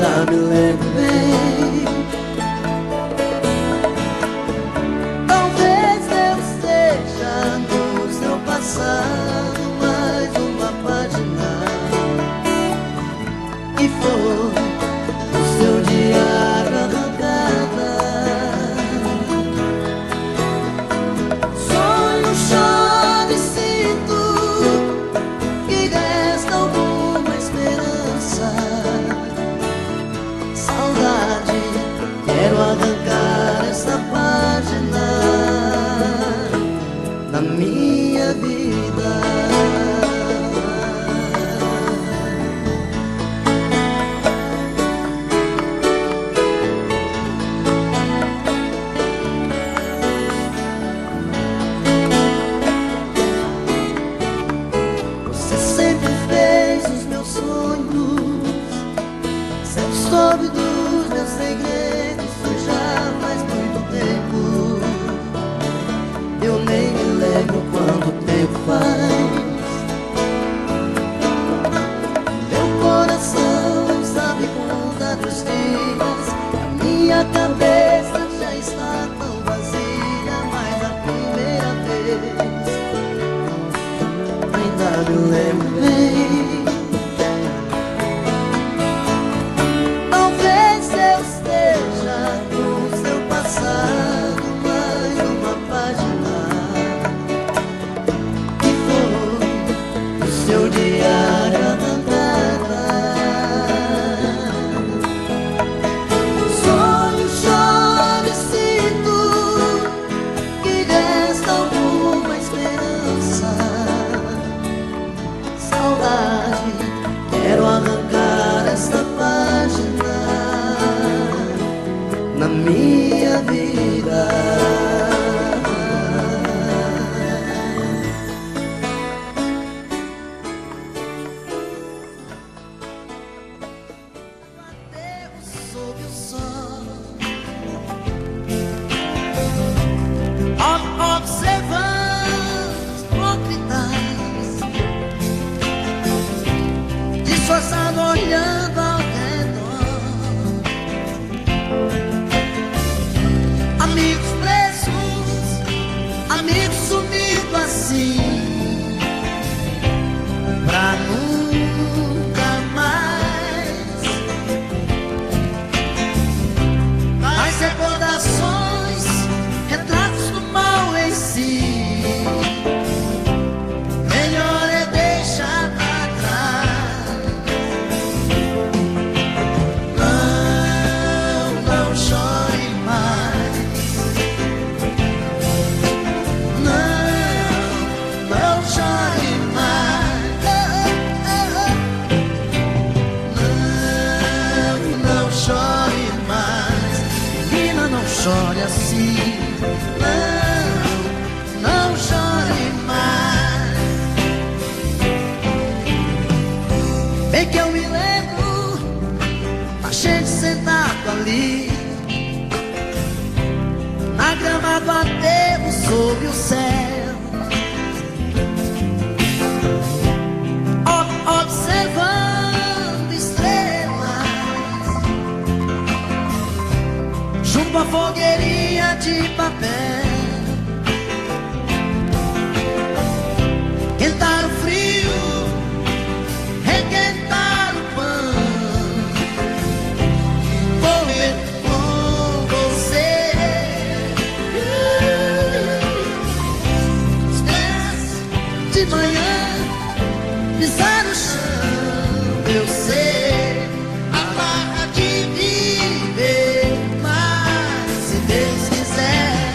ainda me lembro bem. Talvez eu esteja no seu passado mais uma página, e foi o seu diário arrancada. Sonho, choro e sinto que resta alguma esperança. Saudade, quero arrancar essa página na minha vida. Você sempre fez os meus sonhos, sempre soube dos meus segredos. Foi já faz muito tempo, eu nem me lembro quanto tempo faz. Meu coração não sabe contar os dias, a minha cabeça já está tão vazia. Mas a primeira vez ainda me lembro bem. Talvez eu esteja no seu passado mais uma página, que foi o seu diário arrancada. Sonho, choro e sinto que resta alguma esperança. Saudade, quero arrancar esta página na minha vida. Adeus sob o sol, observando os hipócritas, disfarçado, olhando ao redor. Amigos presos, amigos sumidos assim, pra nunca mais. As recordações, retratos do mal em si, melhor é deixar pra trás. Não chore mais. Não chore mais. Não chore mais. Menina, não chore assim. Não chore mais. Bem que eu me lembro, a gente sentado ali na grama do aterro sob o céu, observando estrelas junto à fogueirinha de papel. Quentar o frio, requentar o pão, comer com você. Esquece de manhã, pisar no chão, eu sei a barra de viver. Mas se Deus quiser,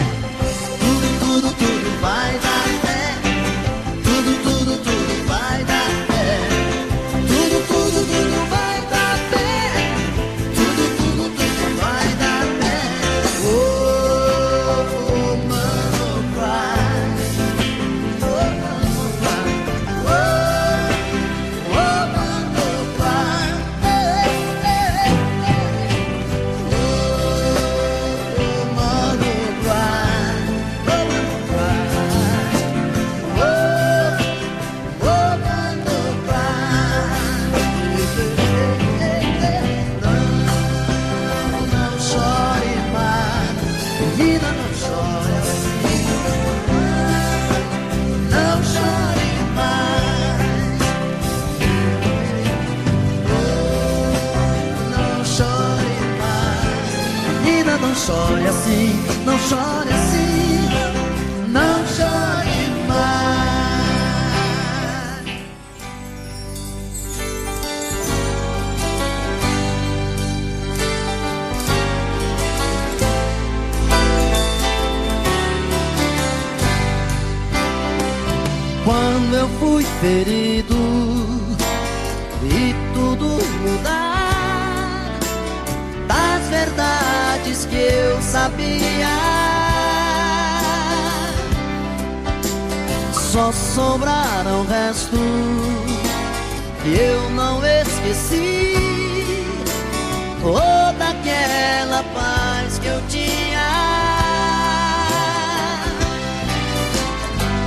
chore assim, não chore assim, não chore mais. Quando eu fui ferido e tudo mudar, das verdades que eu sabia, só sobraram restos que eu não esqueci. Toda aquela paz que eu tinha,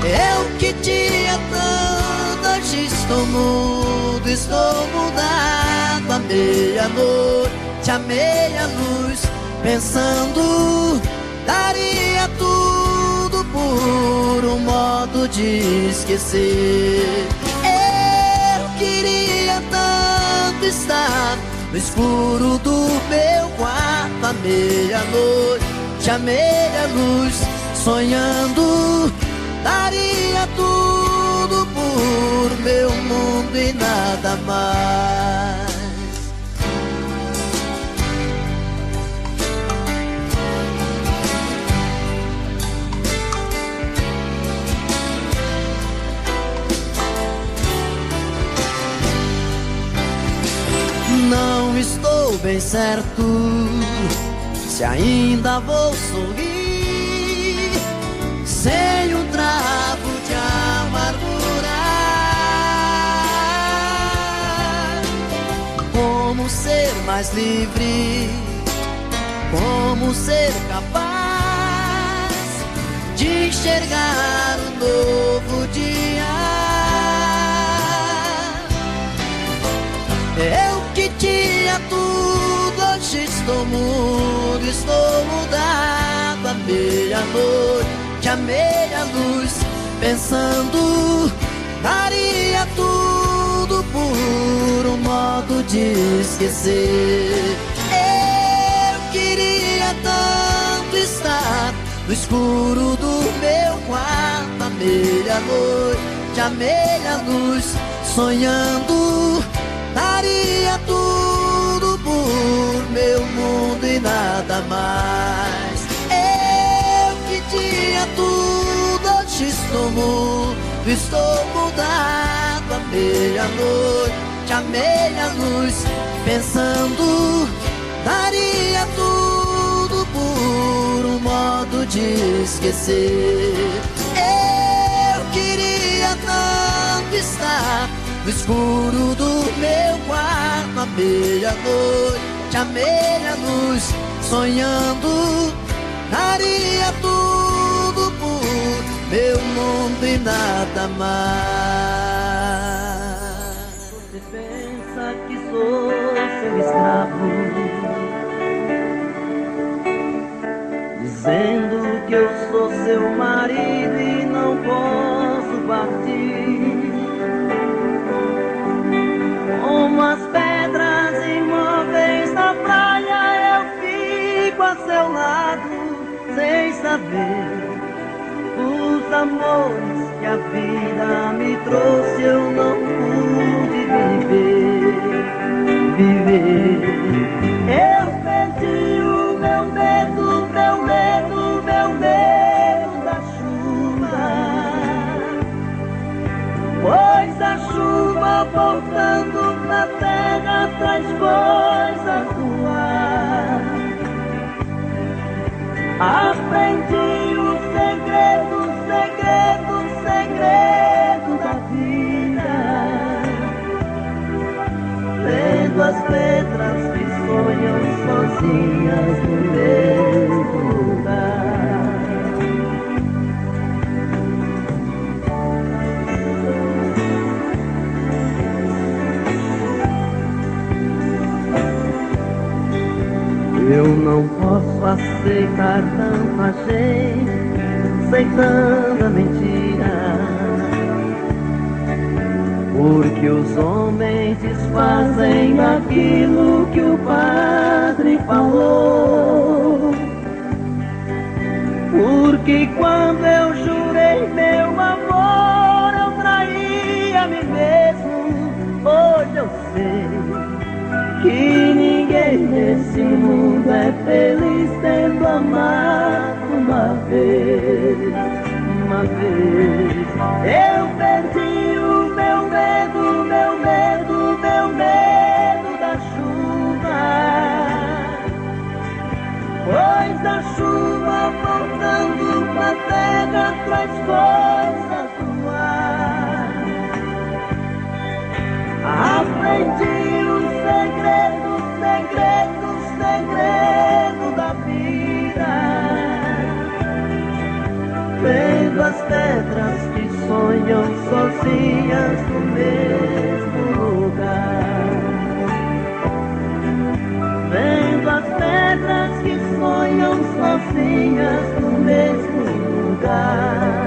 eu que tinha tanto, hoje estou mudo, estou mudado. À meia-noite, à meia-luz, pensando, daria tudo por um modo de esquecer. Eu queria tanto estar no escuro do meu quarto, à meia-noite, à meia-luz, sonhando, daria tudo por meu mundo e nada mais. Não estou bem certo se ainda vou sorrir sem um trago de amargura. Como ser mais livre, como ser capaz de enxergar um novo dia. Eu que tinha tudo, hoje estou mudo, estou mudado. À meia-noite, à meia-luz, pensando, daria tudo por um modo de esquecer. Eu queria tanto estar no escuro do meu quarto, à meia-noite, à meia-luz, sonhando, daria tudo por meu mundo e nada mais. Eu que tinha tudo, hoje estou mudo, estou mudado. À meia-noite, à meia-luz, pensando, daria tudo por um modo de esquecer. Eu queria tanto estar no escuro do meu quarto, à meia-noite, à meia-luz, sonhando, daria tudo por meu mundo e nada mais. Você pensa que sou seu escravo, dizendo que eu sou seu marido e não posso partir. Como as pedras imóveis na praia, eu fico a seu lado, sem saber os amores que a vida me trouxe. Eu não pude viver. Eu perdi o meu medo, meu medo, meu medo da chuva, pois a chuva voltando na terra traz coisas do ar. Aprendi o segredo, segredo, segredo da vida, lendo as pedras que sonham sozinhas no mesmo lugar. Eu não posso aceitar tanta gente, sem tanta mentira, porque os homens desfazem aquilo que o padre falou. que quando eu jurei meu amor eu traí a mim mesmo. Hoje eu sei que ninguém nesse mundo é feliz tendo amado uma vez. Uma vez eu perdi o meu medo, meu medo, meu medo da chuva. Pois a chuva voltando pra terra traz coisas do ar. Aprendi o segredo, segredo, segredo da vida. Vendo as pedras que sonham sozinhas no mesmo lugar. Vendo as pedras que sonham sozinhas no mesmo lugar.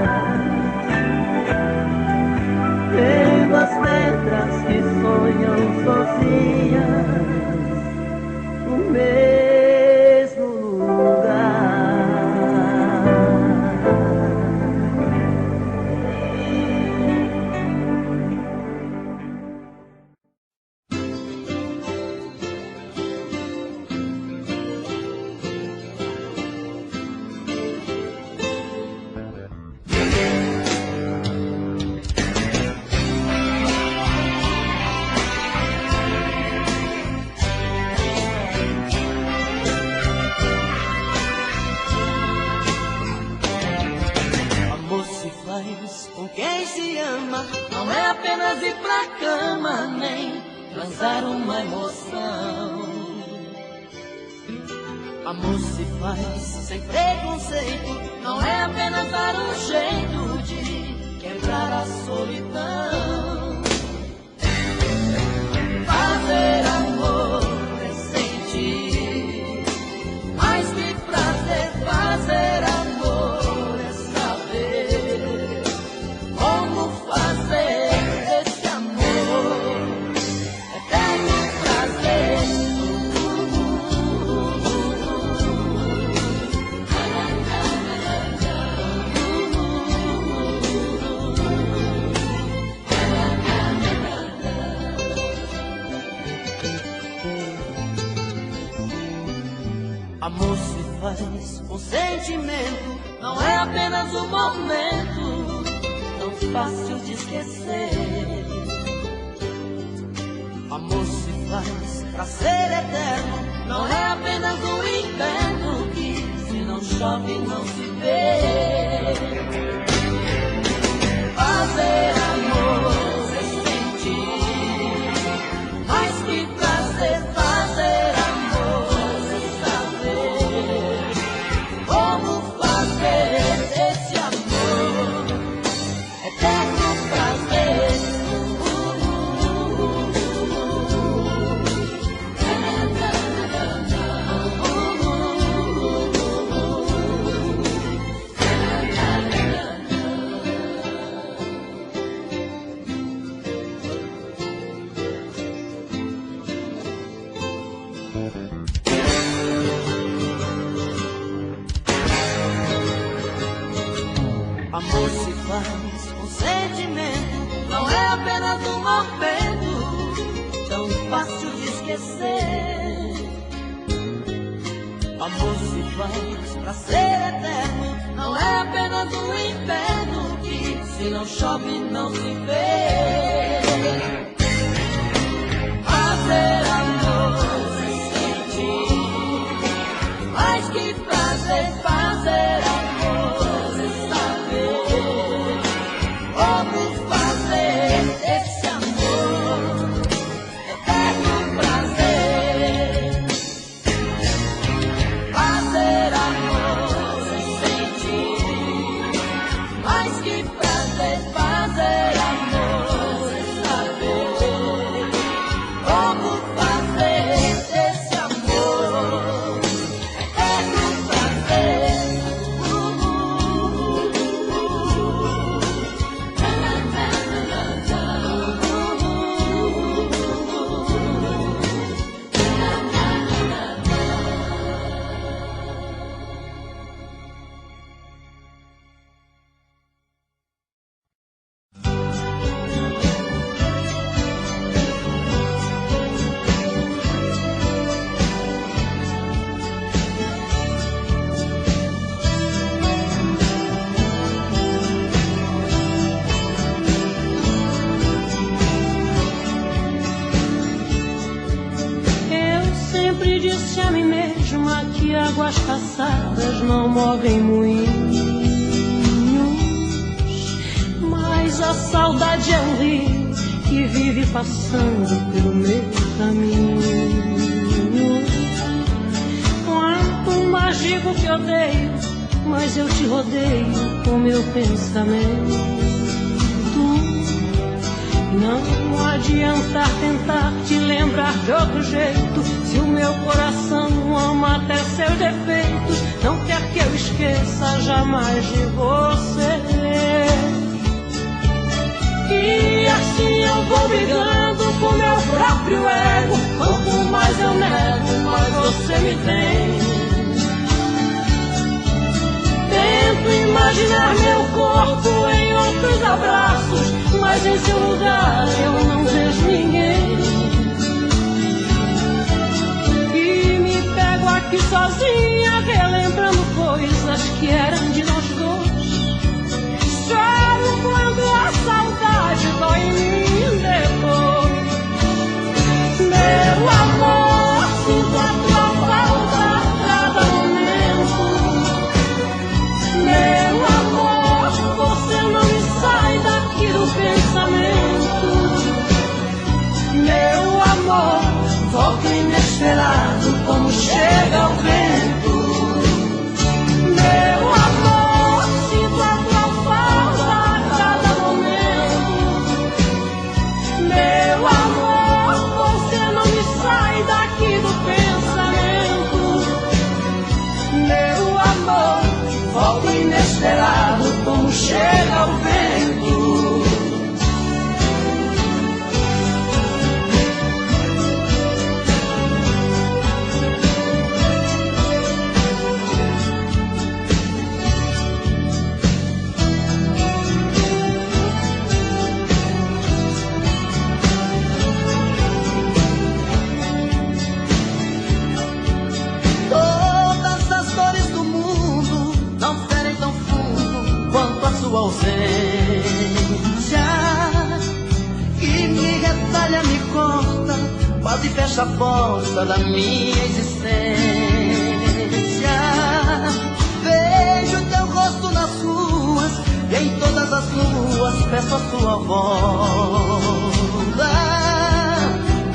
Vendo as pedras que sonham sozinhas no mesmo lugar. Com quem se ama não é apenas ir pra cama, nem transar uma emoção. Amor se faz sem preconceito, não é apenas dar um jeito de quebrar a solidão. Fazer amor é sentir mais que prazer. Fazer amor é saber como fazer esse amor eterno prazer. Amor se faz com sentimento, não é apenas um momento tão fácil de esquecer. Amor se faz pra ser eterno, não é apenas um inverno que se não chove não se vê. Fazer amor é sentir mais que prazer. Fazer amor é saber como fazer esse amor eterno prazer. Amor se faz com sentimento, não é apenas um momento tão fácil de esquecer. Amor se faz pra ser eterno, não é apenas um inverno que se não chove não se vê. Fazer amor é sentir mais que prazer. Fazer amor é saber como fazer esse amor eterno prazer. Fazer amor é sentir mais que prazer. Fazer amor é saber como fazer e disse a mim mesma que águas passadas não movem moinhos, mas a saudade é um rio que vive passando pelo meu caminho. Quanto mais digo que odeio, mas eu te rodeio com meu pensamento. Não adianta tentar te lembrar de outro jeito, se o meu coração ama até seus defeitos, não quer que eu esqueça jamais de você. E assim eu vou brigando com meu próprio ego, quanto mais eu nego, mais você me tem. Tento imaginar meu corpo em outros abraços, mas em seu lugar eu não vejo ninguém. E me pego aqui sozinha, relembrando coisas que eram de nós dois. Choro quando a saudade dói em mim depois. Meu amor, sinto a tua falta a cada momento. Meu amor, você não me sai daqui do pensamento. Meu amor, volta inesperado como chega o vento. Meu amor, sinto a tua falta a cada momento. Meu amor, você não me sai daqui do pensamento. Meu amor, volta inesperado como chega o vento. Todas as dores do mundo não ferem tão fundo quanto a sua ausência, que me retalha, me corta, quase fecha a porta da minha existência. Vejo teu rosto nas ruas e em todas as luas peço a sua volta.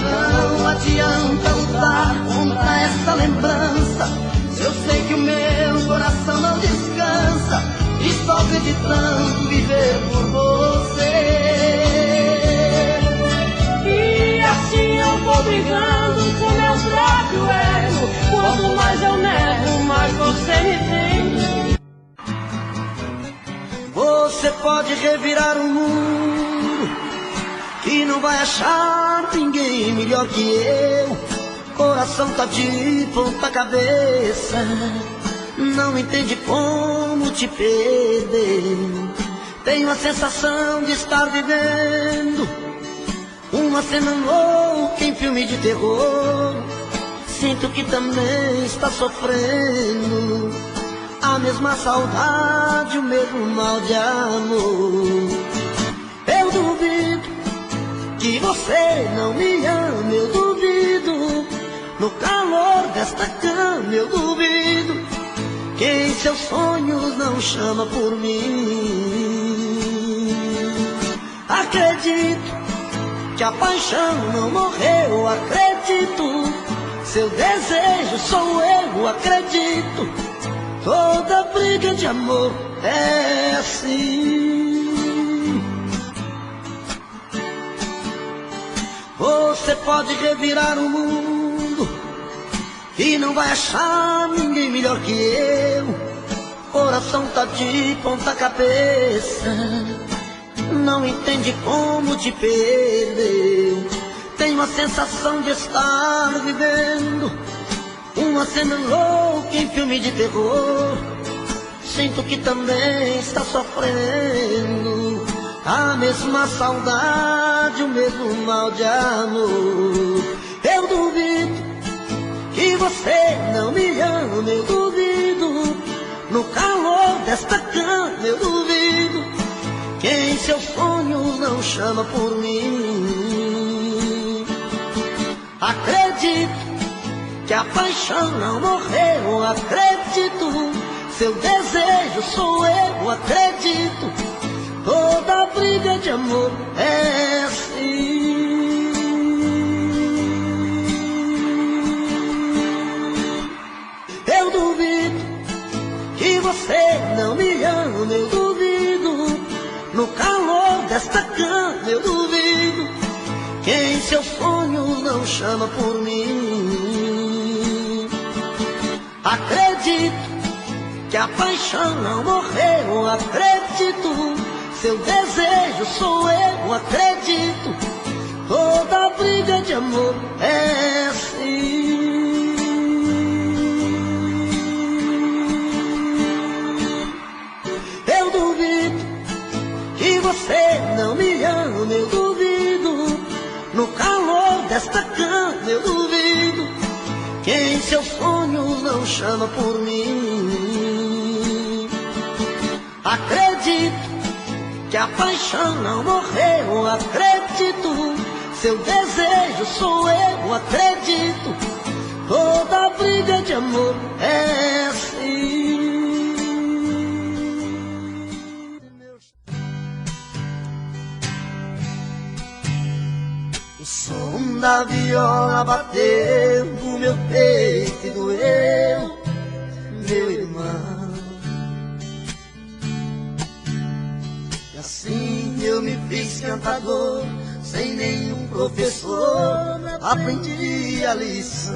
Não adianta lutar contra essa lembrança, se eu sei que o meu coração não descansa, estou acreditando viver por você. E assim eu vou brigando com meu próprio ego, quanto mais eu nego, mais você me tem. Você pode revirar o mundo, que não vai achar ninguém melhor que eu. Coração tá de ponta cabeça, não entende como te perder. Tenho a sensação de estar vivendo uma cena louca em filme de terror. Sinto que também está sofrendo a mesma saudade, o mesmo mal de amor. Eu duvido que você não me ama, eu duvido. No calor desta cama eu duvido que em seus sonhos não chama por mim. Acredito que a paixão não morreu, acredito. Seu desejo sou eu, acredito. Toda briga de amor é assim. Você pode revirar o mundo e não vai achar ninguém melhor que eu. Coração tá de ponta cabeça, não entende como te perder. Tenho a sensação de estar vivendo uma cena louca em filme de terror. Sinto que também está sofrendo a mesma saudade, o mesmo mal de amor. Eu duvido que você não me ama, eu duvido. No calor desta cama eu duvido que em seus sonhos não chama por mim. Acredito que a paixão não morreu, acredito. Seu desejo sou eu, acredito. Toda briga de amor é assim. Eu duvido que você não me ama, eu duvido. No calor desta cama eu duvido. Quem em seus sonhos não chama por mim. Acredito que a paixão não morreu, acredito. Seu desejo sou eu, acredito. Toda briga de amor é assim. Eu duvido que você não me ama, eu duvido. No calor desta cama eu duvido. Quem em seus sonhos não chama por mim. Acredito que a paixão não morreu, acredito. Seu desejo sou eu, acredito. Toda briga de amor é assim. O som da viola bateu no meu peito e doeu, meu irmão. E assim eu me fiz cantador, sem nenhum professor, aprendi a lição.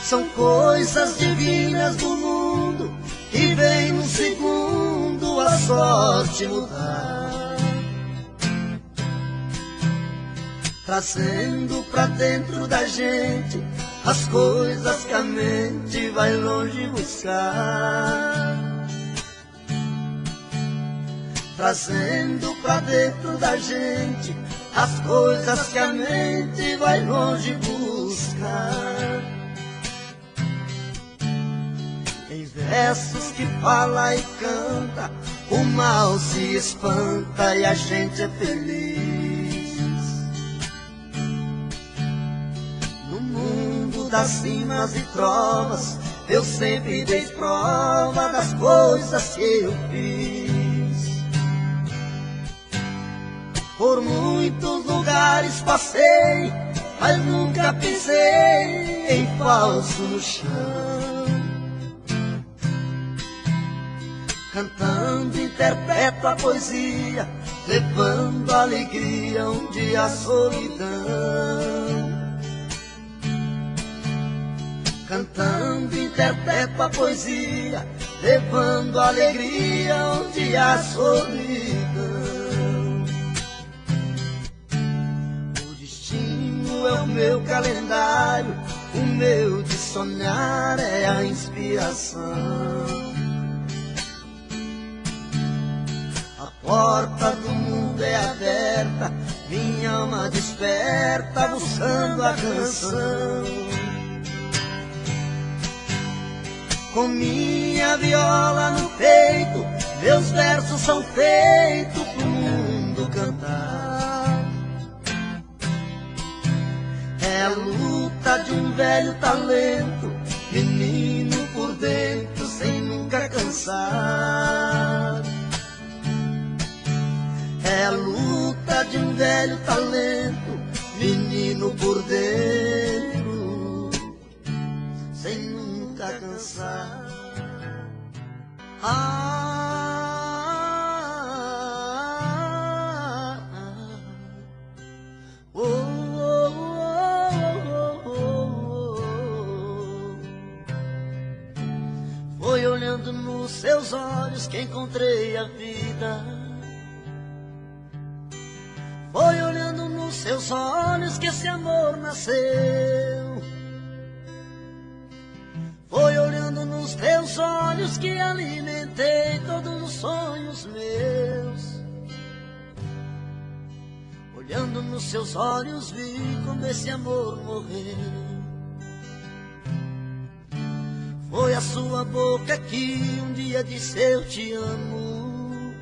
São coisas divinas do mundo, que vem num segundo a sorte mudar, trazendo pra dentro da gente as coisas que a mente vai longe buscar. Trazendo pra dentro da gente as coisas que a mente vai longe buscar. Em versos que fala e canta, o mal se espanta e a gente é feliz. No mundo das rimas e trovas, eu sempre dei prova das coisas que eu fiz. Por muitos lugares passei, mas nunca pisei em falso no chão. Cantando interpreto a poesia, levando alegria onde há solidão. Cantando interpreto a poesia, levando alegria onde há solidão. É o meu calendário, o meu de sonhar é a inspiração. A porta do mundo é aberta, minha alma desperta buscando a canção. Com minha viola no peito, meus versos são feitos pro mundo cantar. É a luta de um velho talento, menino por dentro sem nunca cansar. É a luta de um velho talento, menino por dentro sem nunca cansar. Foi olhando nos seus olhos que encontrei a vida. Foi olhando nos seus olhos que esse amor nasceu. Foi olhando nos teus olhos que alimentei todos os sonhos meus. Olhando nos seus olhos vi como esse amor morreu. Foi a sua boca que um dia disse eu te amo.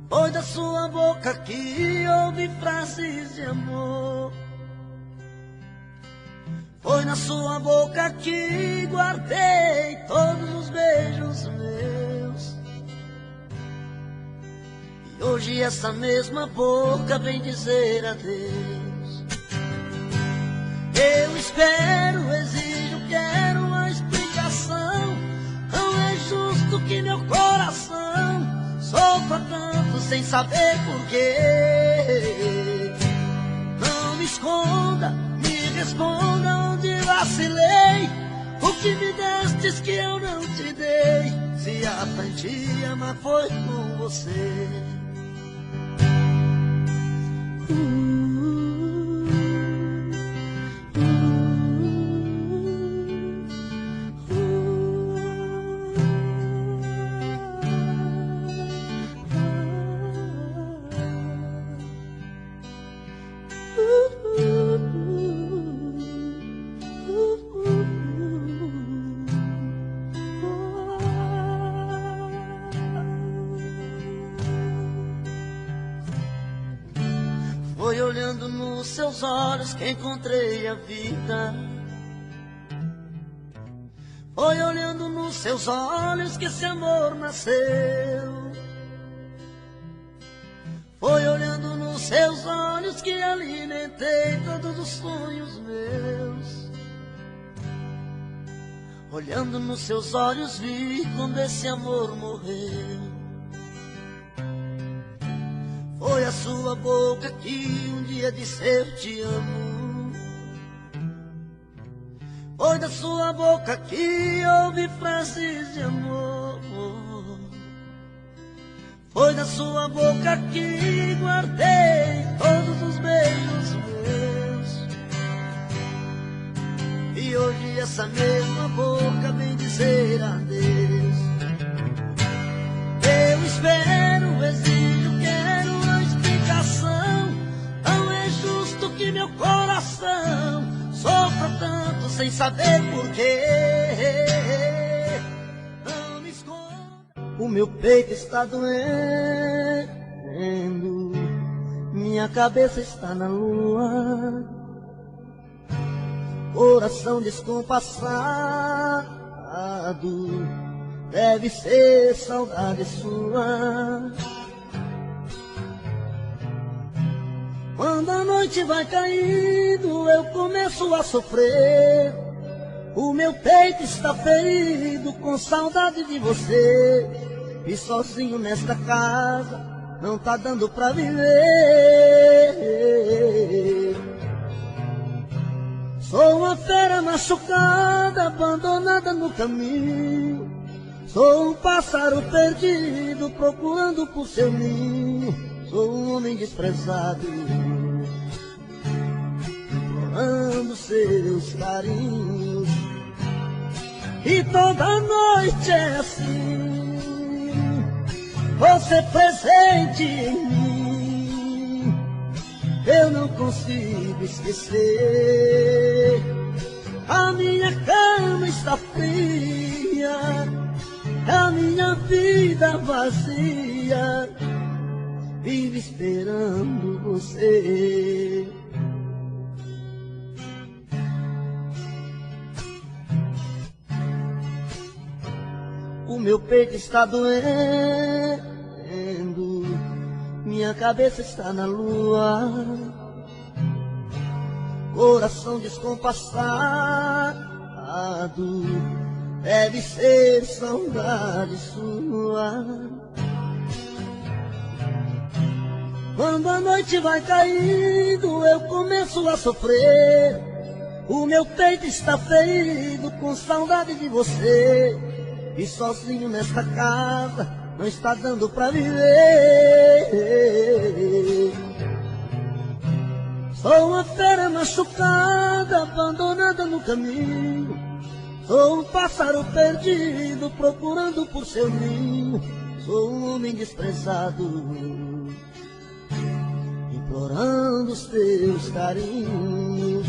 Foi da sua boca que ouvi frases de amor. Foi na sua boca que guardei todos os beijos meus. E hoje essa mesma boca vem dizer adeus. Eu espero, exijo, quero uma explicação. Não é justo que meu coração sofra tanto sem saber porquê. Não me esconda, me responda onde vacilei. O que me destes que eu não te dei? Se aprendi a amar foi com você. Foi olhando nos seus olhos que encontrei a vida. Foi olhando nos seus olhos que esse amor nasceu. Foi olhando nos seus olhos que alimentei todos os sonhos meus. Olhando nos seus olhos vi quando esse amor morreu. Foi a sua boca que um dia disse eu te amo. Foi da sua boca que ouvi frases de amor. Foi da sua boca que guardei todos os beijos meus. E hoje essa mesma boca vem dizer adeus. Eu espero, exijo, quero uma explicação. Não é justo que meu coração sofra tanto sem saber porquê. Não me esconda. O meu peito está doendo, minha cabeça está na lua, coração descompassado, deve ser saudade sua. Quando a noite vai caindo, eu começo a sofrer. O meu peito está ferido com saudade de você. E sozinho nesta casa não tá dando pra viver. Sou uma fera machucada, abandonada no caminho. Sou um pássaro perdido, procurando por seu ninho. Sou um homem desprezado, implorando seus carinhos. E toda noite é assim, você presente em mim. Eu não consigo esquecer. A minha cama está fria, a minha vida vazia, vive esperando você. O meu peito está doendo, minha cabeça está na lua, coração descompassado, deve ser saudade sua. Quando a noite vai caindo, eu começo a sofrer. O meu peito está ferido com saudade de você. E sozinho nesta casa não está dando pra viver. Sou uma fera machucada, abandonada no caminho. Sou um pássaro perdido, procurando por seu ninho. Sou um homem desprezado, implorando os teus carinhos.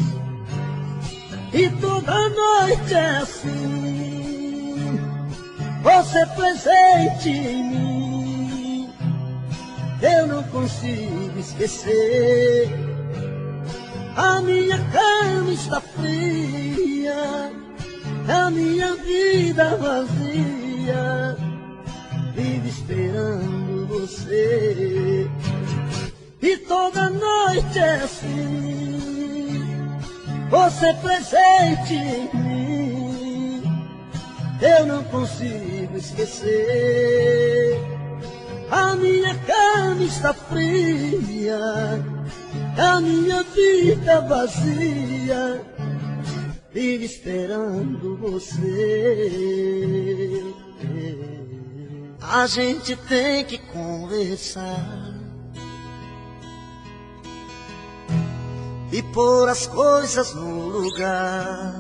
E toda noite é assim, você presente em mim. eu não consigo esquecer. A minha cama está fria, a minha vida vazia, vive esperando você. E toda noite é assim, você presente em mim, eu não consigo esquecer. A minha cama está fria, a minha vida vazia, vive esperando você. A gente tem que conversar e pôr as coisas no lugar.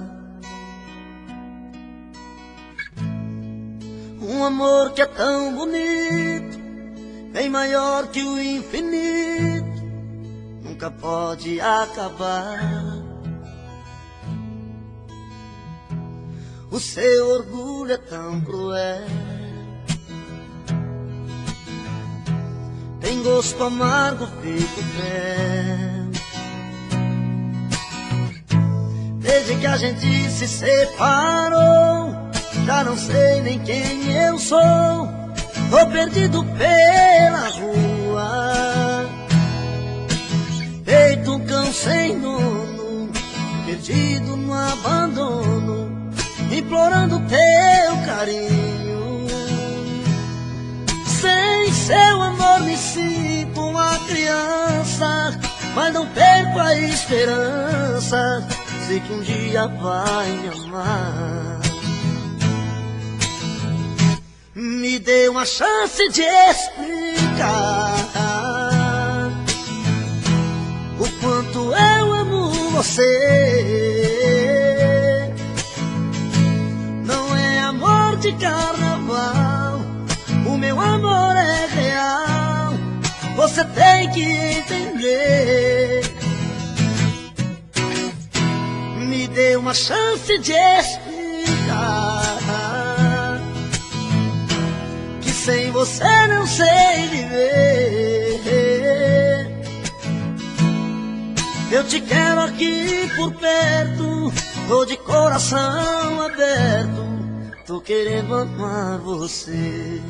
Um amor que é tão bonito, bem maior que o infinito, nunca pode acabar. O seu orgulho é tão cruel, tem gosto amargo feito fel. Desde que a gente se separou, já não sei nem quem eu sou. Tô perdido pela rua, feito um cão sem dono, perdido no abandono, implorando teu carinho. Sem seu amor me sinto uma criança, mas não perco a esperança, sei que um dia vai me amar. Me dê uma chance de explicar o quanto eu amo você. Não é amor de carnaval, o meu amor é real, você tem que entender. Me dê uma chance de explicar que sem você não sei viver. Eu te quero aqui por perto, tô de coração aberto, tô querendo amar você.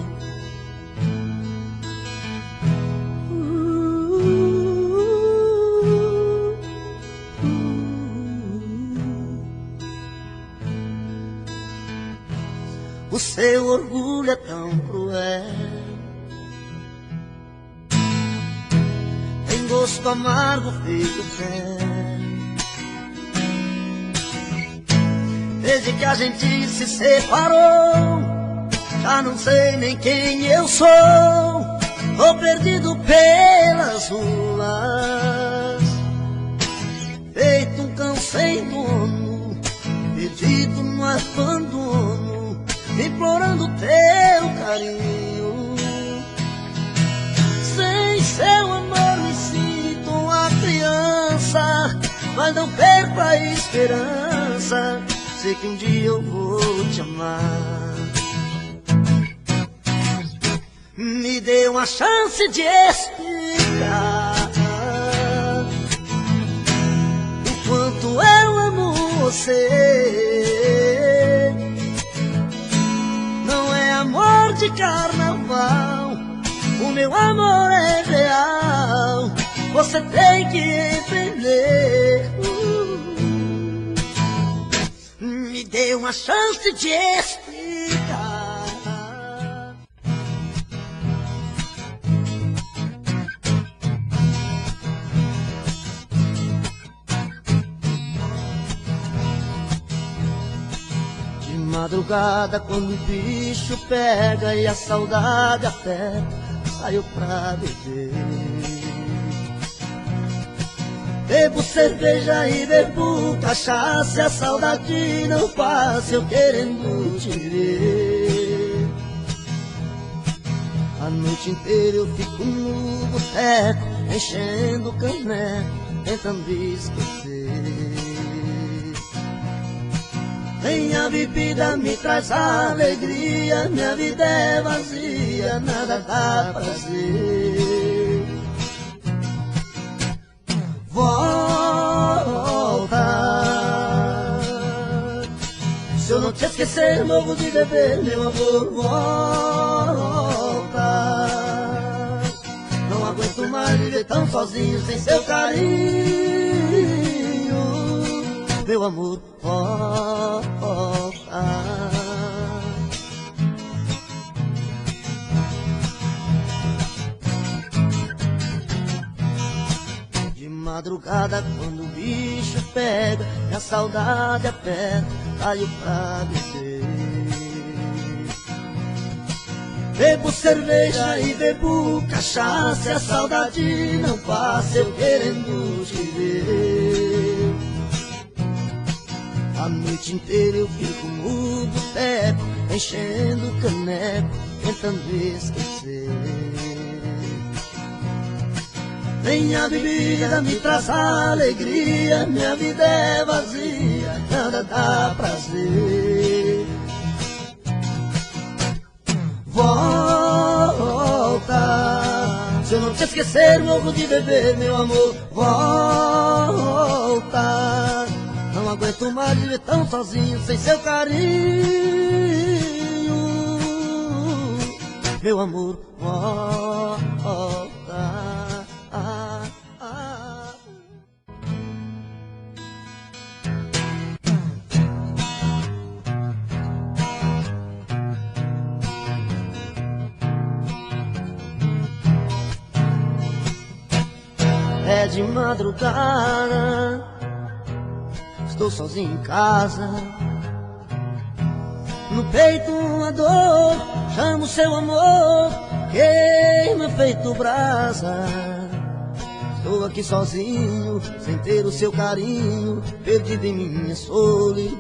O seu orgulho é tão cruel, tem gosto amargo feito fel. Desde que a gente se separou, já não sei nem quem eu sou. Tô perdido pelas ruas, feito um cão sem dono, perdido no abandono, implorando teu carinho. Sem seu amor me sinto uma criança, mas não perco a esperança, sei que um dia eu vou te amar. Me dê uma chance de explicar o quanto eu amo você. Não é amor de carnaval, o meu amor é real, você tem que entender. Me dê uma chance de explicar. De madrugada, quando o bicho pega e a saudade aperta, saio pra beber. Bebo cerveja e bebo cachaça, a saudade não passa, eu querendo te ver. A noite inteira eu fico no boteco, enchendo o caneco, tentando esquecer. Nem a bebida me traz alegria, minha vida é vazia, nada dá prazer. Volta, se eu não te esquecer, morro de beber, meu amor, volta. Não aguento mais viver tão sozinho, sem seu carinho, meu amor, volta. De madrugada, quando o bicho pega e a saudade aperta, saio pra beber. Bebo cerveja e bebo cachaça, e a saudade não passa, eu querendo te ver. A noite inteira eu fico no boteco, enchendo o caneco, tentando esquecer. Nem a bebida me traz alegria, minha vida é vazia, nada dá prazer. Volta, se eu não te esquecer, morro de beber, meu amor, volta. Não aguento mais viver tão sozinho, sem seu carinho, meu amor, volta. É de madrugada, estou sozinho em casa. No peito uma dor, chamo seu amor, queima feito brasa. Estou aqui sozinho, sem ter o seu carinho, perdido em minha solidão.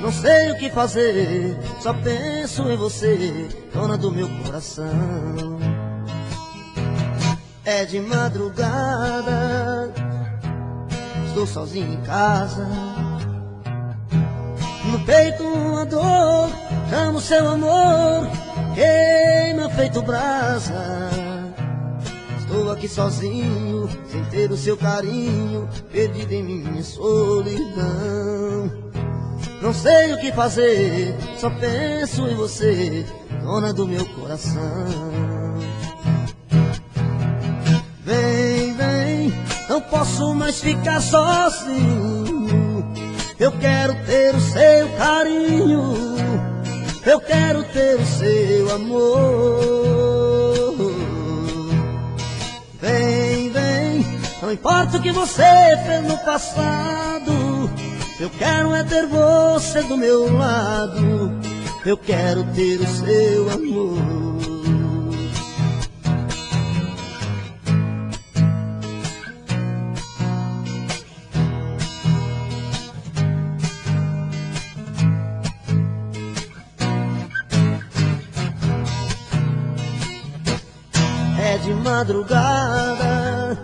Não sei o que fazer, só penso em você, dona do meu coração. É de madrugada, estou sozinho em casa. No peito uma dor, chamo seu amor, queima feito brasa. Estou aqui sozinho, sem ter o seu carinho, perdido em minha solidão. Não sei o que fazer, só penso em você, dona do meu coração. Vem, vem, não posso mais ficar sozinho. Eu quero ter o seu carinho, eu quero ter o seu amor. Vem, vem, não importa o que você fez no passado, eu quero é ter você do meu lado, eu quero ter o seu amor. É de madrugada,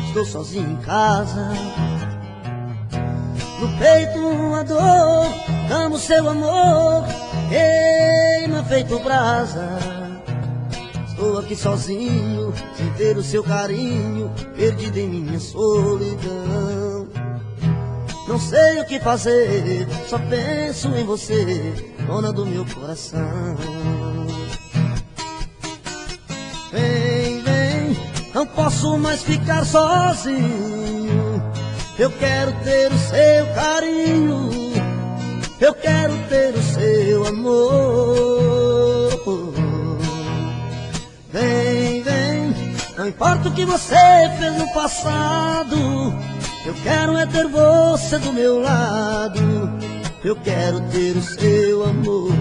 estou sozinho em casa. No peito uma dor, amo seu amor, queima feito brasa. Estou aqui sozinho, sem ter o seu carinho, perdido em minha solidão. Não sei o que fazer, só penso em você, dona do meu coração. Vem, vem, não posso mais ficar sozinho. Eu quero ter o seu carinho, eu quero ter o seu amor. Vem, vem, não importa o que você fez no passado, eu quero é ter você do meu lado, eu quero ter o seu amor.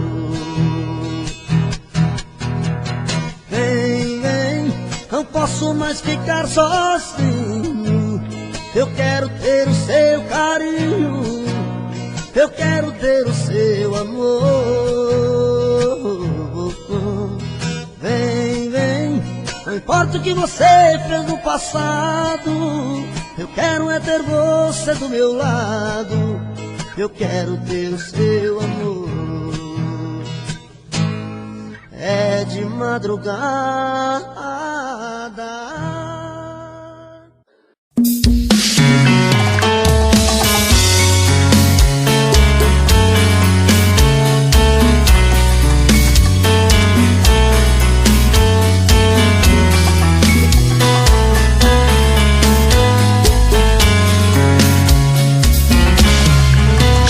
Vem, vem, não posso mais ficar sozinho. Eu quero ter o seu carinho, eu quero ter o seu amor. Vem, vem, não importa o que você fez no passado, Eu quero é ter você do meu lado, eu quero ter o seu amor. É de madrugada.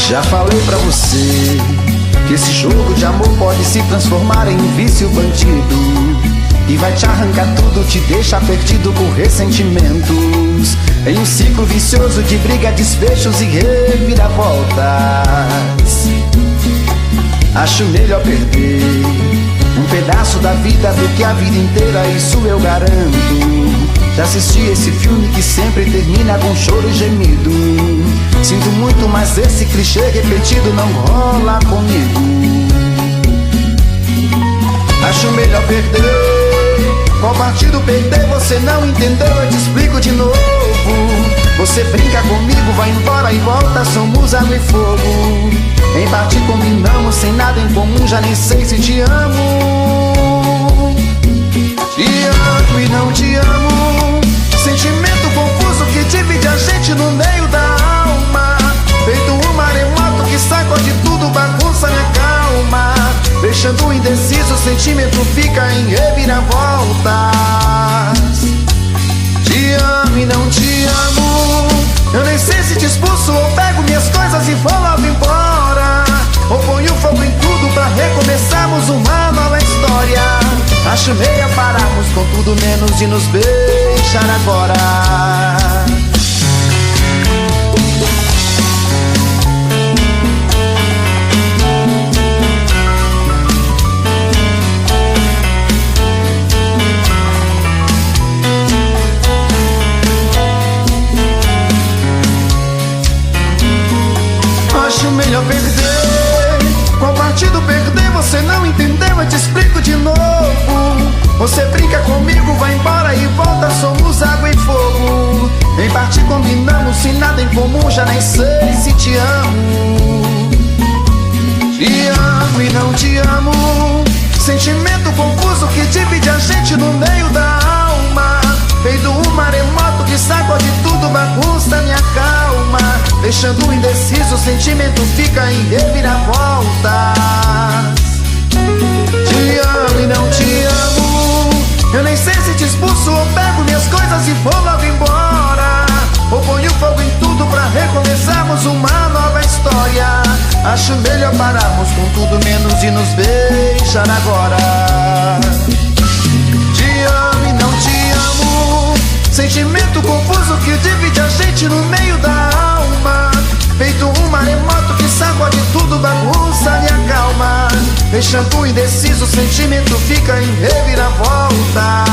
Já falei pra você que esse jogo de amor pode se transformar em um vício bandido, e vai te arrancar tudo, te deixar perdido por ressentimentos, em um ciclo vicioso de briga, desfechos e reviravoltas. Acho melhor perder um pedaço da vida do que a vida inteira, isso eu garanto. Já assisti esse filme que sempre termina com choro e gemido. Sinto muito, mas esse clichê repetido não rola comigo. Acho melhor perder. Qual partido perder? Você não entendeu, eu te explico de novo. Você brinca comigo, vai embora e volta, somos água e fogo. Em parte combinamos, sem nada em comum, já nem sei se te amo. Te amo e não te amo, sentimento confuso que divide a gente no meio da alma. Feito um maremoto que sacode tudo, bagunça minha calma. Deixando indeciso, o sentimento fica em reviravoltas. Te amo e não te amo, eu nem sei se te expulso ou pego minhas coisas e vou logo embora, ou ponho fogo em tudo pra recomeçarmos uma nova história. Acho meia pararmos com tudo menos de nos beijar agora. Acho melhor perder. Qual partido perder? Você não entendeu, eu te explico de novo. Você brinca comigo, vai embora e volta, somos água e fogo. Em parte combinamos, sem nada em comum, já nem sei se te amo. Te amo e não te amo, sentimento confuso que divide a gente no meio da alma. Feito um maremoto que sacode tudo, bagunça minha calma. Deixando indeciso, o sentimento fica em reviravoltas. Te amo e não te amo, eu nem sei se te expulso ou pego minhas coisas e vou logo embora, ou ponho fogo em tudo pra recomeçarmos uma nova história. Acho melhor pararmos com tudo menos de nos beijar agora. Te amo e não te amo, sentimento confuso que divide a gente no meio da alma. Feito um maremoto que sacode tudo, bagunça minha calma. Deixando indeciso, o sentimento fica em reviravoltas.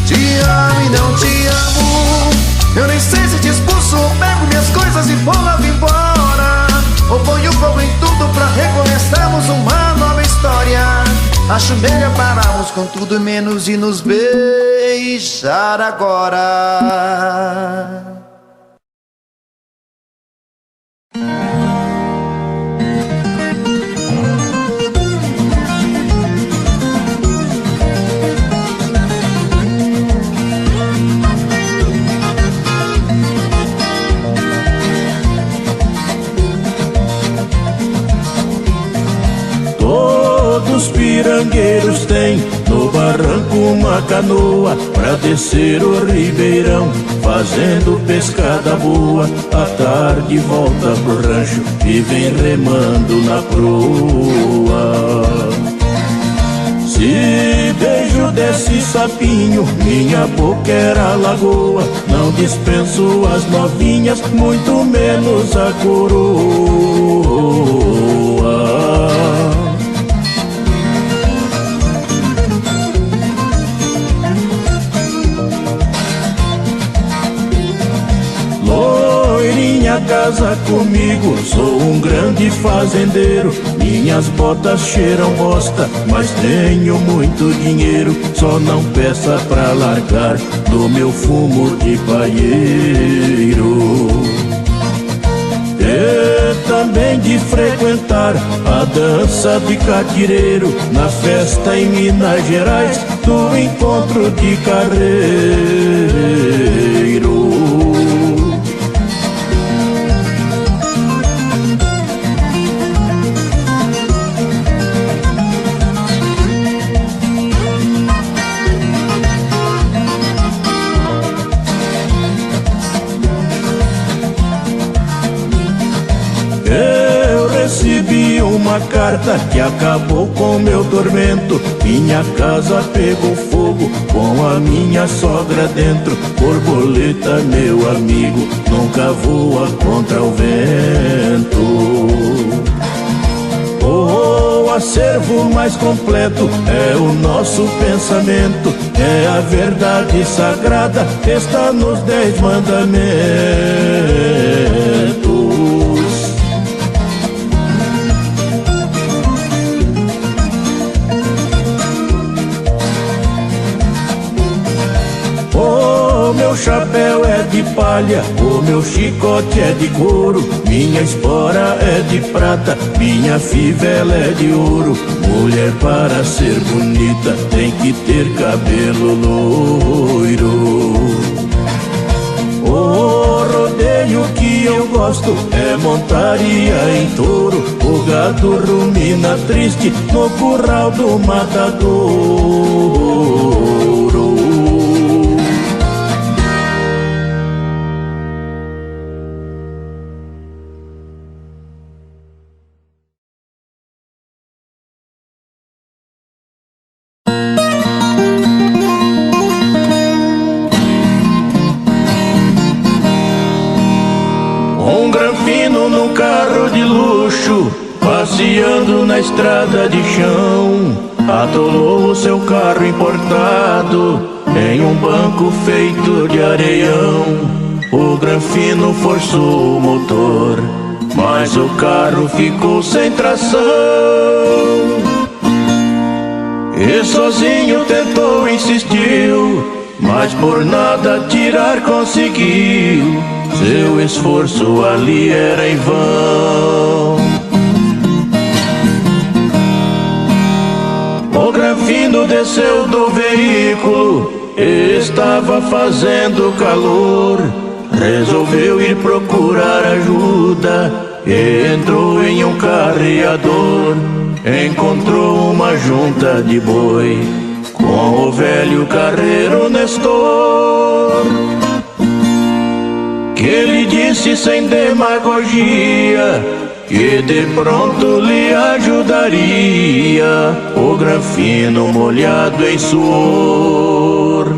Te amo e não te amo, eu nem sei se te expulso ou pego minhas coisas e vou logo embora, ou ponho fogo em tudo pra recomeçarmos uma nova história. Acho melhor pararmos com tudo menos de nos beijar agora. Os pirangueiros têm no barranco uma canoa pra descer o ribeirão, fazendo pescada boa. À tarde volta pro rancho e vem remando na proa. Se beijo desse sapinho, minha boca era lagoa. Não dispenso as novinhas, muito menos a coroa. casa comigo, sou um grande fazendeiro. Minhas botas cheiram bosta, mas tenho muito dinheiro. Só não peça pra largar do meu fumo de paieiro. E também de frequentar a dança de catireiro, na festa em Minas Gerais do encontro de carreiro. Recebi uma carta que acabou com meu tormento. Minha casa pegou fogo com a minha sogra dentro. Borboleta, meu amigo, nunca voa contra o vento. O acervo mais completo é o nosso pensamento. É a verdade sagrada que está nos 10 mandamentos. O meu chapéu é de palha, o meu chicote é de couro, minha espora é de prata, minha fivela é de ouro. Mulher, para ser bonita tem que ter cabelo loiro. O rodeio que eu gosto é montaria em touro. O gado rumina triste no curral do matadouro. Um granfino num carro de luxo, passeando na estrada de chão, atolou o seu carro importado em um banco feito de areião. O granfino forçou o motor, mas o carro ficou sem tração. E sozinho tentou, insistiu, mas por nada tirar conseguiu. Seu esforço ali era em vão. O granfino desceu do veículo, estava fazendo calor. Resolveu ir procurar ajuda e entrou em um carreador. Encontrou uma junta de boi com o velho carreiro Nestor, que lhe disse sem demagogia que de pronto lhe ajudaria. O granfino molhado em suor.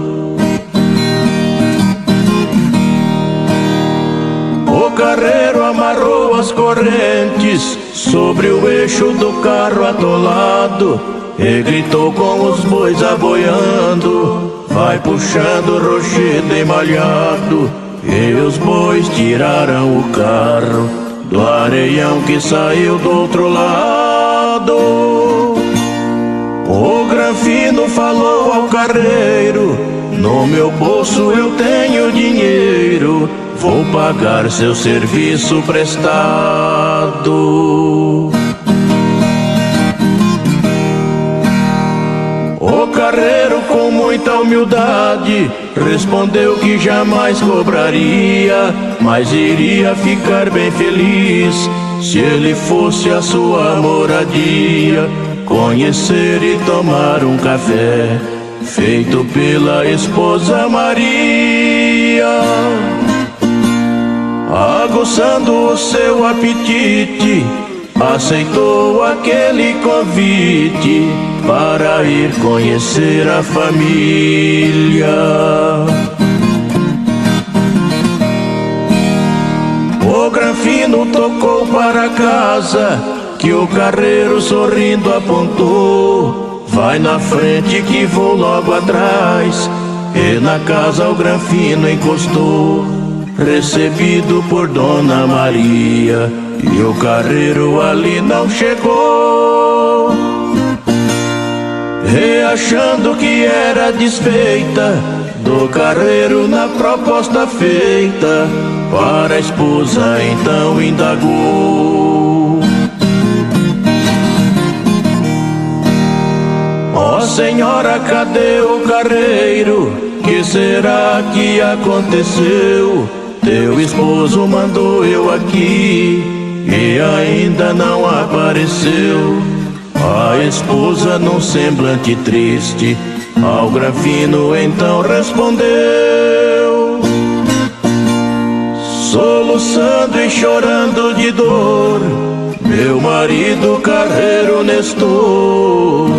O carreiro amarrou as correntes sobre o eixo do carro atolado e gritou com os bois aboiando: vai puxando o rochedo emalhado. E os bois tiraram o carro do areião que saiu do outro lado. O granfino falou ao carreiro: no meu bolso eu tenho dinheiro, vou pagar seu serviço prestado. O carreiro, com muita humildade, respondeu que jamais cobraria, mas iria ficar bem feliz se ele fosse a sua moradia, conhecer e tomar um café feito pela esposa Maria. Aguçando o seu apetite, aceitou aquele convite para ir conhecer a família. O granfino tocou para casa, que o carreiro sorrindo apontou: vai na frente que vou logo atrás. E na casa o granfino encostou. recebido por Dona Maria, e o carreiro ali não chegou, reachando que era desfeita do carreiro na proposta feita. Para a esposa então indagou: ó senhora, cadê o carreiro? Que será que aconteceu? Teu esposo mandou eu aqui e ainda não apareceu. A esposa num semblante triste ao Granfino então respondeu, soluçando e chorando de dor: meu marido carreiro Nestor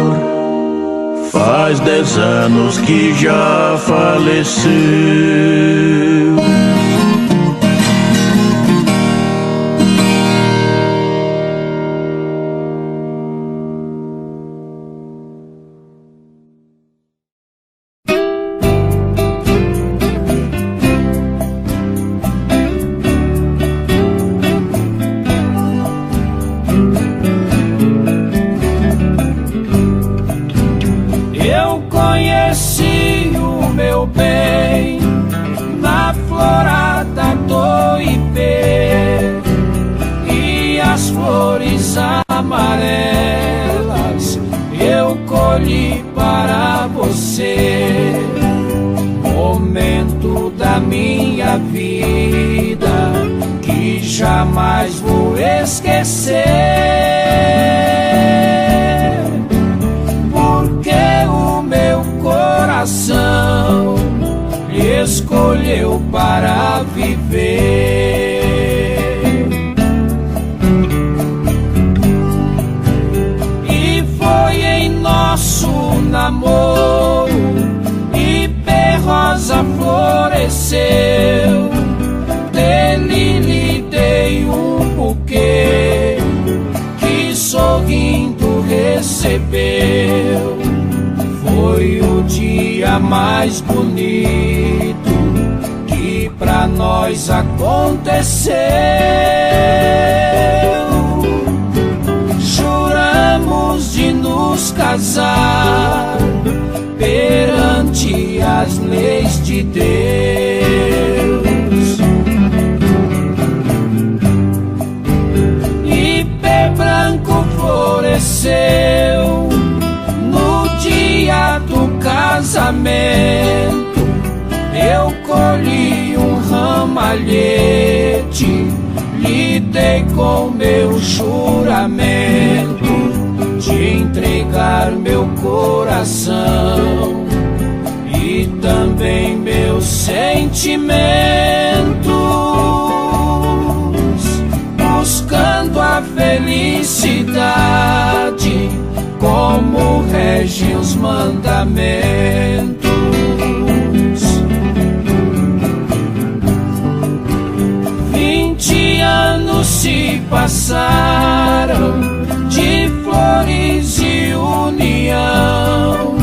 faz 10 anos que já faleceu. Jamais vou esquecer, porque o meu coração lhe escolheu para viver. E foi em nosso namoro Ipê Rosa floresceu. Dele lhe dei um buquê que sorrindo recebeu. Foi o dia mais bonito que pra nós aconteceu. Juramos de nos casar perante as leis de Deus. Branco floresceu no dia do casamento. Eu colhi um ramalhete, lhe dei com meu juramento de entregar meu coração e também meus sentimentos, buscando a felicidade como regem os mandamentos. 20 anos se passaram de flores e união,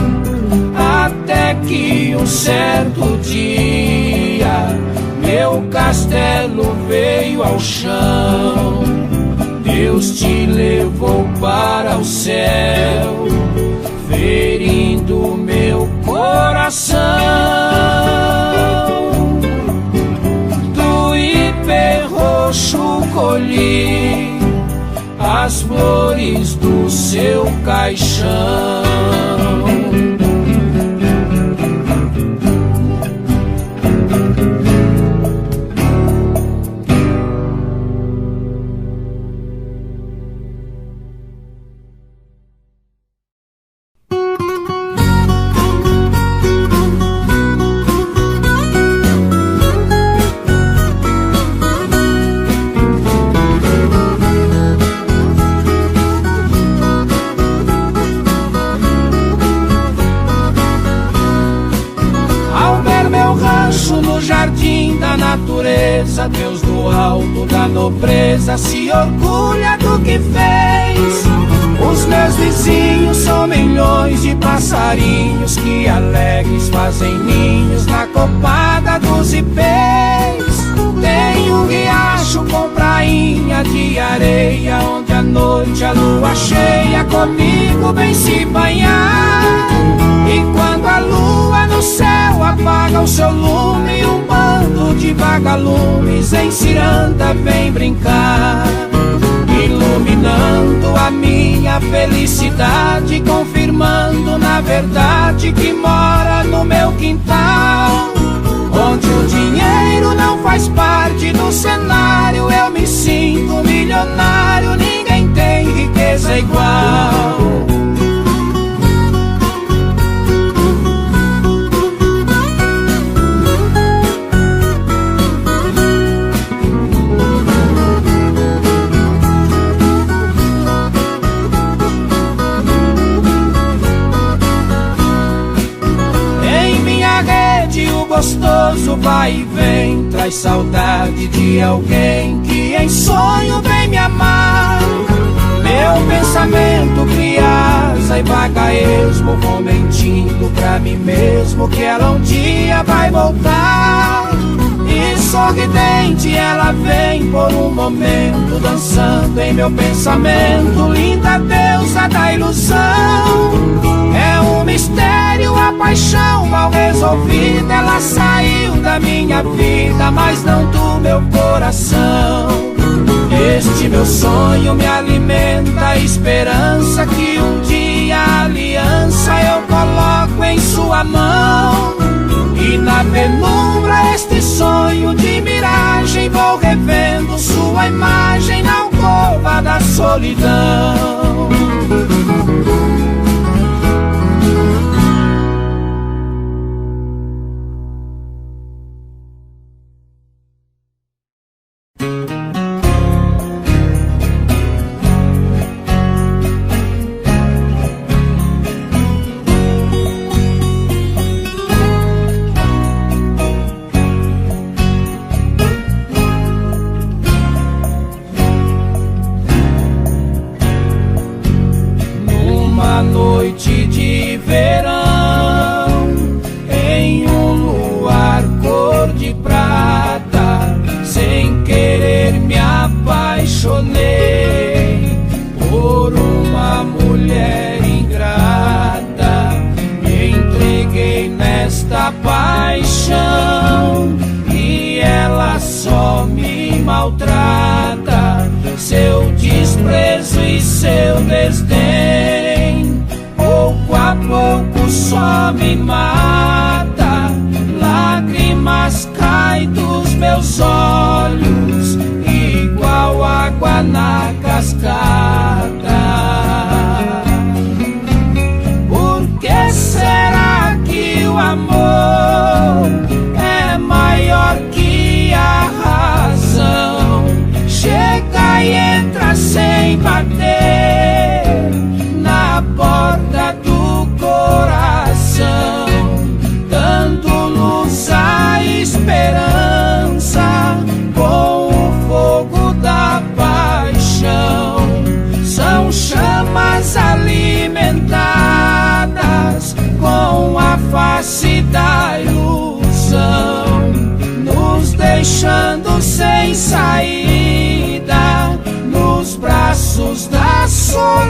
até que um certo dia meu castelo veio ao chão. Deus te levou para o céu, ferindo meu coração. Do ipê roxo colhi as flores do seu caixão. Deus do alto da nobreza se orgulha do que fez. Os meus vizinhos são milhões de passarinhos que alegres fazem ninhos na copada dos ipês. noite a lua cheia comigo vem se banhar. E quando a lua no céu apaga o seu lume, um bando de vagalumes em ciranda vem brincar, iluminando a minha felicidade, confirmando na verdade que mora no meu quintal, onde o dinheiro não faz parte do cenário. Eu me sinto milionário, ninguém tem riqueza igual. Gostoso vai e vem, traz saudade de alguém que em sonho vem me amar. Meu pensamento cria asa e vaga esmo, vou mentindo pra mim mesmo que ela um dia vai voltar. E sorridente ela vem por um momento, dançando em meu pensamento, linda deusa da ilusão. É um mistério a paixão mal resolvida, ela saiu da minha vida, mas não do meu coração. Este meu sonho me alimenta a esperança que um dia a aliança eu coloco em sua mão. E na penumbra este sonho de miragem vou revendo sua imagem na alcova da solidão. Seu desprezo e seu desdém pouco a pouco só me mata. Lágrimas caem dos meus olhos igual água na cascata. Por que será que o amor é maior que a razão? Chega e entra sem bater na porta do coração, dando luz à esperança com o fogo da paixão. São chamas alimentadas com a face da ilusão, nos deixando sem saída nos braços da solidão.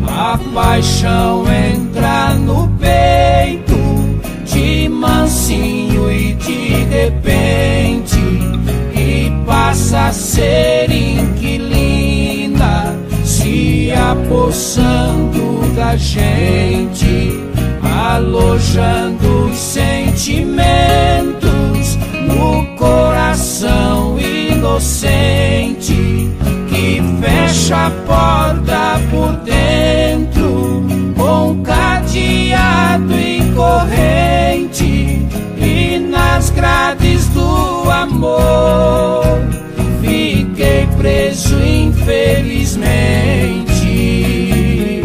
A paixão entra no peito de mansinho e de repente, e passa a ser inquilina, se apossando da gente, alojando sentimentos no coração inocente, que fecha a porta por dentro com cadeado e corrente. E nas grades do amor fiquei preso infelizmente.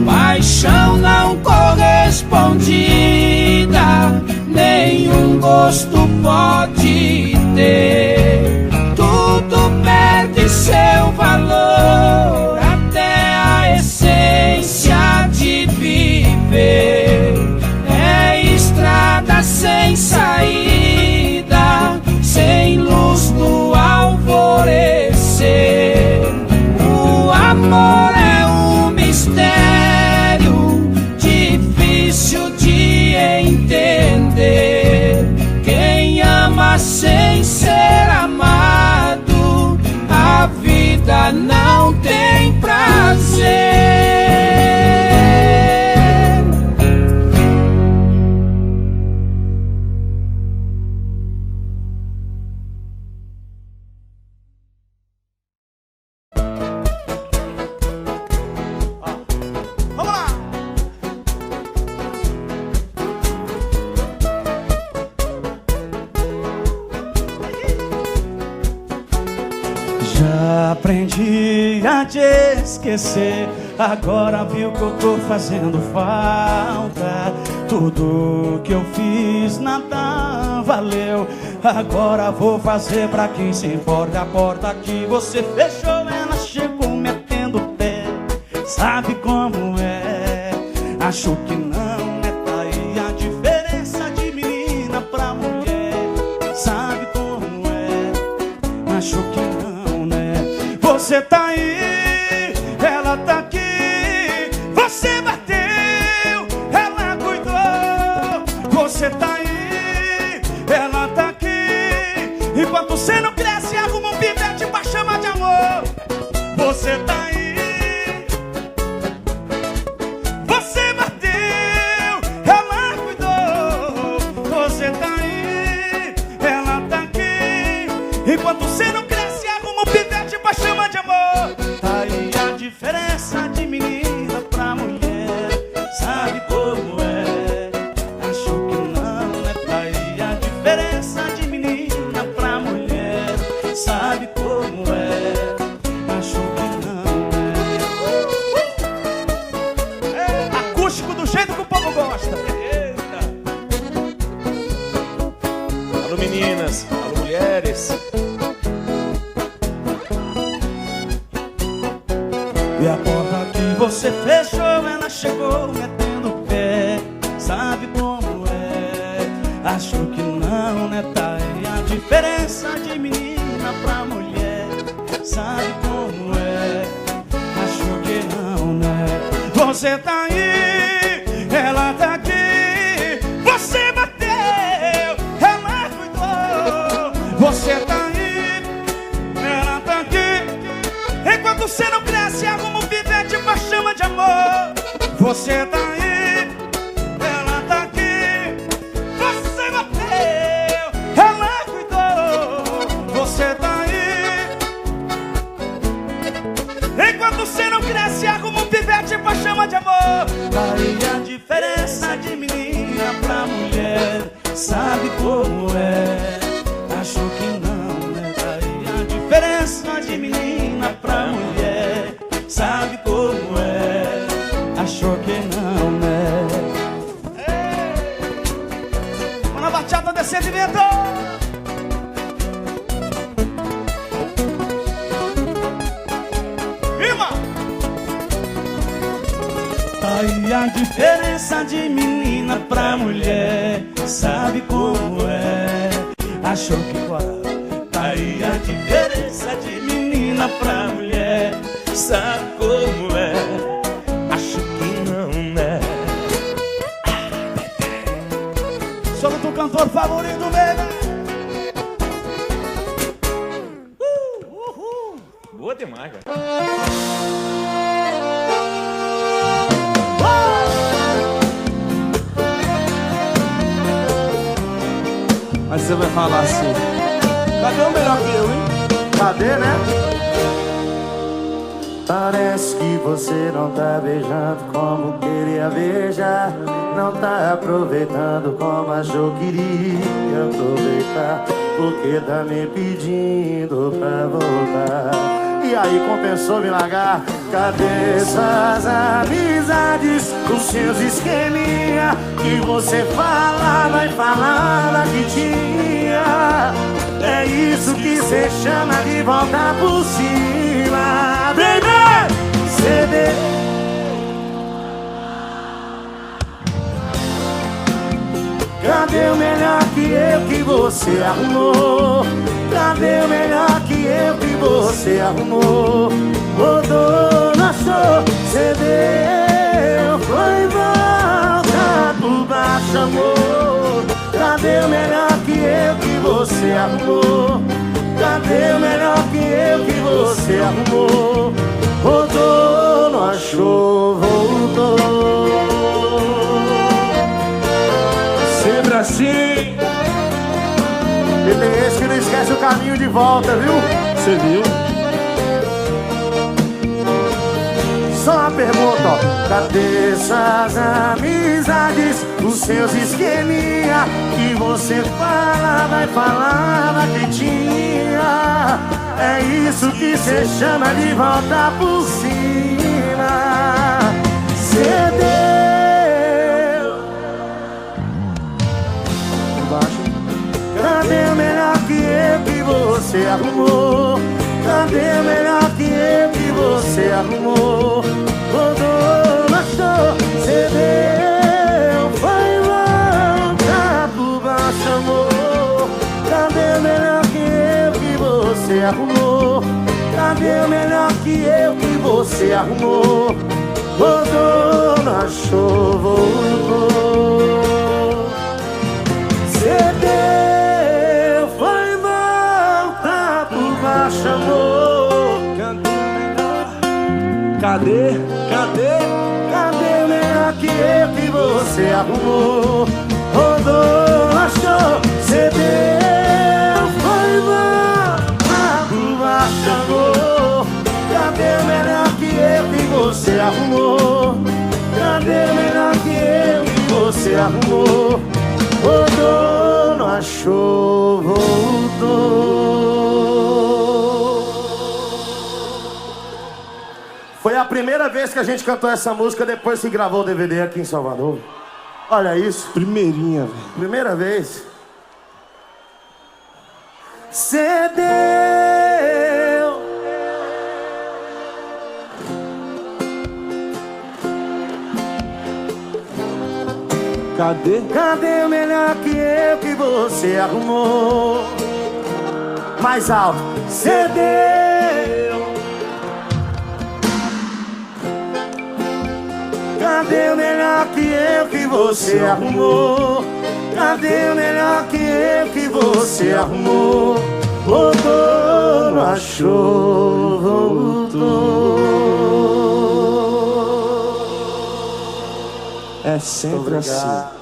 Paixão não correspondida, nenhum gosto pode ter. Tudo perde seu valor, até a essência de viver. É estrada sem saída, sem luz no alvorecer. O amor é um mistério difícil de entender. Quem ama sem ser amado, a vida não tem prazer. Vamos lá! Já aprendi a te esquecer, agora viu que eu tô fazendo falta. Tudo que eu fiz nada valeu, agora vou fazer pra quem se importa. A porta que você fechou, ela chegou metendo o pé. Sabe como é? Acho que não, né? Tá aí a diferença de menina pra mulher. Sabe como é? Acho que não, né? Você tá aí, ela tá aqui. Você bateu, ela cuidou. Você tá aí, ela tá aqui. Enquanto você não cresce, arruma um pivete pra chamar de amor. Você tá aí, você bateu, ela cuidou. Você tá aí, ela tá aqui. Enquanto você não cresce, arruma um pivete pra chamar de amor. Tá aí a diferença de menina pra mulher. Sabe como é? Acho que não, né? Tá aí a diferença de menina pra mulher. Sabe como é? Acho que não, é? Acústico do jeito que o povo gosta. Eita. Alô meninas, alô mulheres. E a porta que você fechou, ela chegou metendo o pé. Sabe como é? Acho que não, né? Tá aí a diferença de menina pra mulher. Sabe como é? Acho que não, né? Você tá aí, ela tá aqui. Você bateu, ela cuidou. Você tá aí, ela tá aqui. Enquanto você não cresce, arruma um pivete pra chama de amor. Você tá aí, ela tá aqui. Você bateu, ela cuidou. Você tá aí. Enquanto você não cresce, arruma um pivete pra chama de amor. Tá aí a diferença de menina pra mulher. Sabe como é? Acho que não, né? Tá aí a diferença de menina pra mulher. Sabe como é? Achou que não, né? Mano, a bachata desse sentimento. Rima! Tá aí a diferença de menina pra mulher. Sabe como é? Achou que qual? Tá aí a diferença de menina pra mulher. Sabe como é? Acho que não, né? Sou o teu cantor favorito, baby. Boa demais, cara. Mas você vai falar assim: cadê o melhor que eu, hein? Cadê, né? Parece que você não tá beijando como queria beijar. Não tá aproveitando como achou que iria aproveitar. Porque tá me pedindo pra voltar. E aí compensou me largar? Cadê essas amizades amizades, os seus esqueminha que você falava e falava que tinha. É isso que cê chama de voltar por cima. Baby, CD. Cadê o melhor que eu que você arrumou? Cadê o melhor que eu que você arrumou? Rodou, achou, cedeu, foi volta por baixo, amor. Cadê o melhor que eu que você arrumou? Cadê o melhor que eu que você arrumou? Rodou, não achou, voltou. Sempre assim. E tem esse que não esquece o caminho de volta, viu? Você viu? Só uma pergunta, ó. Cadê essas amizades, os seus esqueminha que você falava e falava que tinha? É isso que cê chama de voltar por cima. Cê deu. Embaixo. Cadê o melhor que eu que você arrumou? Cadê o melhor que eu que você arrumou? Rodou, achou, cedeu, foi volta por baixo, amor. Cadê o melhor que eu que você arrumou? Cadê o melhor que eu que você arrumou? Rodou, achou, voltou. Cedeu, foi volta por baixo, amor. Cadê? Cadê? Cadê o melhor que eu que você arrumou? Rodou, achou, cedeu, foi volta por baixo, amor. Cadê o melhor que eu que você arrumou? Cadê o melhor que eu que você arrumou? Rodou, não achou, voltou. Foi a primeira vez que a gente cantou essa música depois que gravou o DVD aqui em Salvador. Olha isso. Primeirinha, velho. Primeira vez. Cedeu. Cadê? Cadê o melhor que eu que você arrumou? Mais alto. Cedeu. Cadê o melhor que eu que você arrumou? Cadê o melhor que eu que você arrumou? Voltou, não achou, voltou. É sempre assim.